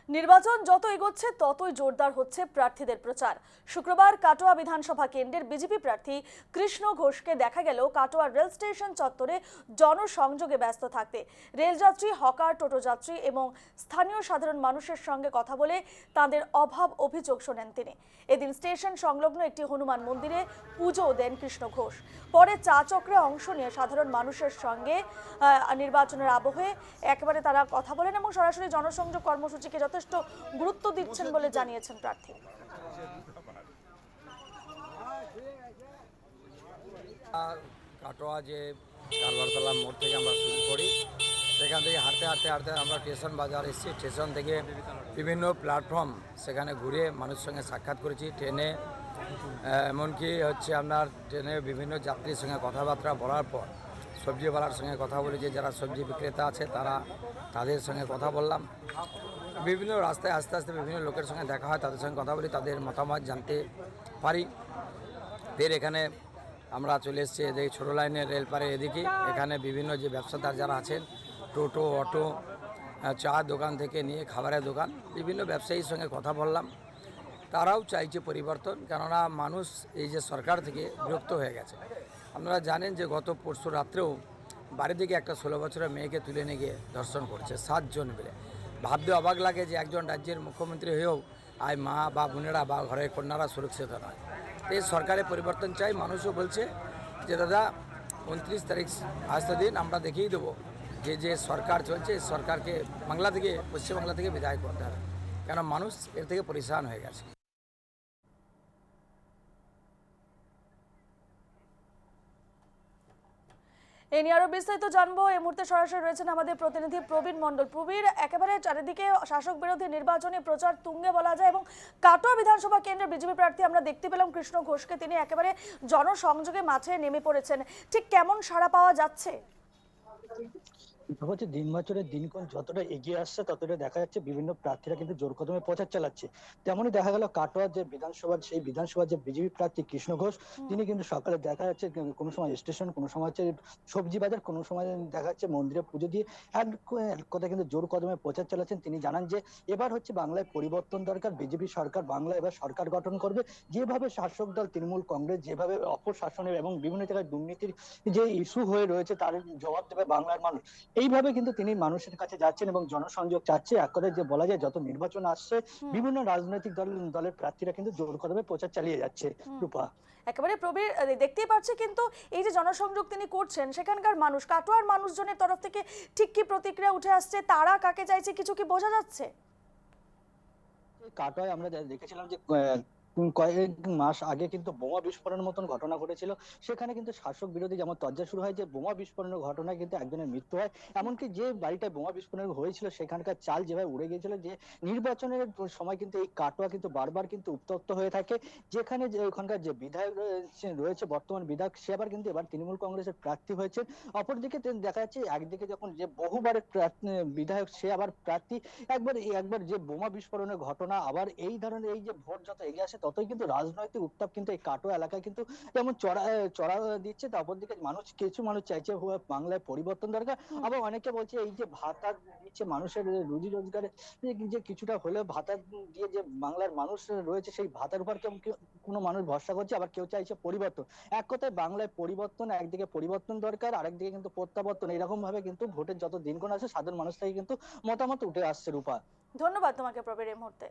নির্বাচন যত এগোচ্ছে ততই জোরদার হচ্ছে প্রার্থীদের প্রচার। শুক্রবার কাটোয়া বিধানসভা কেন্দ্রের বিজেপি প্রার্থী কৃষ্ণ ঘোষকে দেখা গেল কাটোয়া রেল স্টেশন চত্বরে জনসংযোগে ব্যস্ত থাকতে। রেলযাত্রী, হকার, টোটো যাত্রী এবং স্থানীয় সাধারণ মানুষের সঙ্গে কথা বলে তাদের অভাব অভিযোগ শোনেন তিনি। এদিন স্টেশন সংলগ্ন একটি হনুমান মন্দিরে পুজো দেন কৃষ্ণ ঘোষ। পরে চা চক্রে অংশ নিয়ে সাধারণ মানুষের সঙ্গে নির্বাচনের আবহে একেবারে তারা কথা বলেন এবং সরাসরি জনসংযোগ কর্মসূচিকে যথেষ্ট গুরুত্ব দিচ্ছেন বলে জানিয়েছেন প্রার্থী। কাটোয়া যে কারবারতলা মোড় থেকে আমরা শুরু করি, সেখান থেকে হাঁটতে হাঁটতে হাঁটতে আমরা স্টেশন বাজার এসেছি। স্টেশন থেকে বিভিন্ন প্ল্যাটফর্ম সেখানে ঘুরে মানুষের সঙ্গে সাক্ষাৎ করেছি। ট্রেনে এমনকি আপনার ট্রেনে বিভিন্ন যাত্রীর সঙ্গে কথাবার্তা বলার পর সবজিওয়ালার সঙ্গে কথা বলেছি, যারা সবজি বিক্রেতা আছে তাদের সঙ্গে কথা বললাম। বিভিন্ন রাস্তায় আস্তে আস্তে বিভিন্ন লোকের সঙ্গে দেখা হয়, তাদের সঙ্গে কথা বলি, তাদের মতামত জানতে পারি। ফের এখানে আমরা চলে এসেছি এদিকে ছোটো লাইনের রেলপারে এদিকে। এখানে বিভিন্ন যে ব্যবসাদার যারা আছেন, টোটো, অটো, চা দোকান থেকে নিয়ে খাবারের দোকান, বিভিন্ন ব্যবসায়ীর সঙ্গে কথা বললাম। তারাও চাইছে পরিবর্তন, কেননা মানুষ এই যে সরকার থেকে বিরক্ত হয়ে গেছে। আপনারা জানেন যে গত পরশু রাত্রেও বাড়ি থেকে একটা 16 বছরের মেয়েকে তুলে নিয়ে গিয়ে ধর্ষণ করছে 7 জন মিলে। ভাবতে অবাক লাগে যে একজন রাজ্যের মুখ্যমন্ত্রী হয়েও আজ মা বা বোনেরা বা ঘরের কন্যারা সুরক্ষিত নয়। এই সরকারের পরিবর্তন চাই। মানুষও বলছে যে দাদা 29 তারিখ আসতে দিন, আমরা দেখিয়ে দেবো যে সরকার চলছে এই সরকারকে পশ্চিমবাংলা থেকে বিদায় করতে হবে, কেন মানুষ এর থেকে পরিশান হয়ে গেছে। এই নিয়ে আরো বিস্তারিত জানবো। এই মুহূর্তে সরাসরি রয়েছেন আমাদের প্রতিনিধি প্রবীণ মণ্ডল। প্রবীর, একেবারে চারিদিকে শাসক বিরোধী নির্বাচনী প্রচার তুঙ্গে বলা যায় এবং কাটোয়া বিধানসভা কেন্দ্রের বিজেপি প্রার্থী আমরা দেখতে পেলাম কৃষ্ণ ঘোষকে, তিনি একেবারে জনসংযোগে মাঠে নেমে পড়েছেন। ঠিক কেমন সাড়া পাওয়া যাচ্ছে? হচ্ছে দিন বছরের দিনক্ষণ যতটা এগিয়ে আসছে ততটা দেখা যাচ্ছে বিভিন্ন প্রার্থীরা কিন্তু জোর কদমে প্রচার চালাচ্ছে। তেমনই দেখা গেল কাটোয়ার যে বিধানসভার যে বিজেপি প্রার্থী কৃষ্ণ ঘোষ, তিনি কিন্তু সকালে দেখা যাচ্ছে কোনো সময় স্টেশন, কোনো সময় হচ্ছে সবজি বাজার, কোনো সময় দেখা যাচ্ছে মন্দিরে পুজো দিয়ে এক কথা কিন্তু জোর কদমে প্রচার চালাচ্ছেন। তিনি জানান যে এবার হচ্ছে বাংলায় পরিবর্তন দরকার, বিজেপি সরকার বাংলায় এবার সরকার গঠন করবে। যেভাবে শাসক দল তৃণমূল কংগ্রেস যেভাবে অপশাসনের এবং বিভিন্ন জায়গায় দুর্নীতির যে ইস্যু হয়ে রয়েছে তার জবাব দেবে বাংলার মানুষ, এইভাবে কিন্তু তিনি মানুষের কাছে যাচ্ছেন এবং জনসংযোগ চাচ্ছে। এক কথায় যে বলা যায় যত নির্বাচন আসছে বিভিন্ন রাজনৈতিক দলের প্রার্থীরা কিন্তু জোর কদমে প্রচার চালিয়ে যাচ্ছে। রূপা, একেবারে প্রবীর, দেখতেই পাচ্ছি কিন্তু এই যে জনসংযোগ তিনি করছেন, সেখানকার মানুষ, কাটোয়ার মানুষজনের তরফ থেকে ঠিক কি প্রতিক্রিয়া উঠে আসছে, তারা কাকে চাইছে, কিছু কি বোঝা যাচ্ছে? কাটোয়ায় আমরা দেখেছিলাম যে কয়েক মাস আগে কিন্তু বোমা বিস্ফোরণের মতন ঘটনা ঘটেছিল। সেখানে কিন্তু শাসক বিরোধী যেমন তরজা শুরু হয় যে বোমা বিস্ফোরণের ঘটনায় কিন্তু একজনের মৃত্যু হয়। এমনকি যে বাড়িটায় বোমা বিস্ফোরণ হয়েছিল সেখানকার চাল যেভাবে উড়ে গিয়েছিল, যে নির্বাচনের সময় কিন্তু এই কাটোয়া কিন্তু বারবার কিন্তু উত্তপ্ত হয়ে থাকে। যেখানে যে ওখানকার যে বিধায়ক রয়েছে বর্তমান বিধায়ক, সে আবার কিন্তু এবার তৃণমূল কংগ্রেসের প্রার্থী হয়েছে। অপরদিকে দেখা যাচ্ছে একদিকে যখন যে বহুবারের বিধায়ক সে আবার প্রার্থী, একবার যে বোমা বিস্ফোরণের ঘটনা, আবার এই ধরনের এই যে ভোট যত এগিয়ে আসে ততই কিন্তু রাজনৈতিক উত্তাপ কিন্তু এই কাটোয়া এলাকায় কিন্তু যেমন চড়া দিচ্ছে। তারপর দিকে কিছু মানুষ চাইছে বাংলায় পরিবর্তন দরকার। আবার অনেকে বলছে এই যে ভাতা দিচ্ছে মানুষের রুজি রোজগারে, যে কিছুটা হলেও ভাতা দিয়ে যে বাংলার মানুষ রয়েছে সেই ভাতার উপর কোনো মানুষ ভরসা করছে, আবার কেউ চাইছে পরিবর্তন। এক কথায় বাংলায় পরিবর্তন, একদিকে পরিবর্তন দরকার, আরেকদিকে কিন্তু প্রত্যাবর্তন। এরকম ভাবে কিন্তু ভোটের যত দিনক্ষণ আছে সাধারণ মানুষ থেকে কিন্তু মতামত উঠে আসছে। রূপা, ধন্যবাদ তোমাকে প্রবীর এই মুহূর্তে।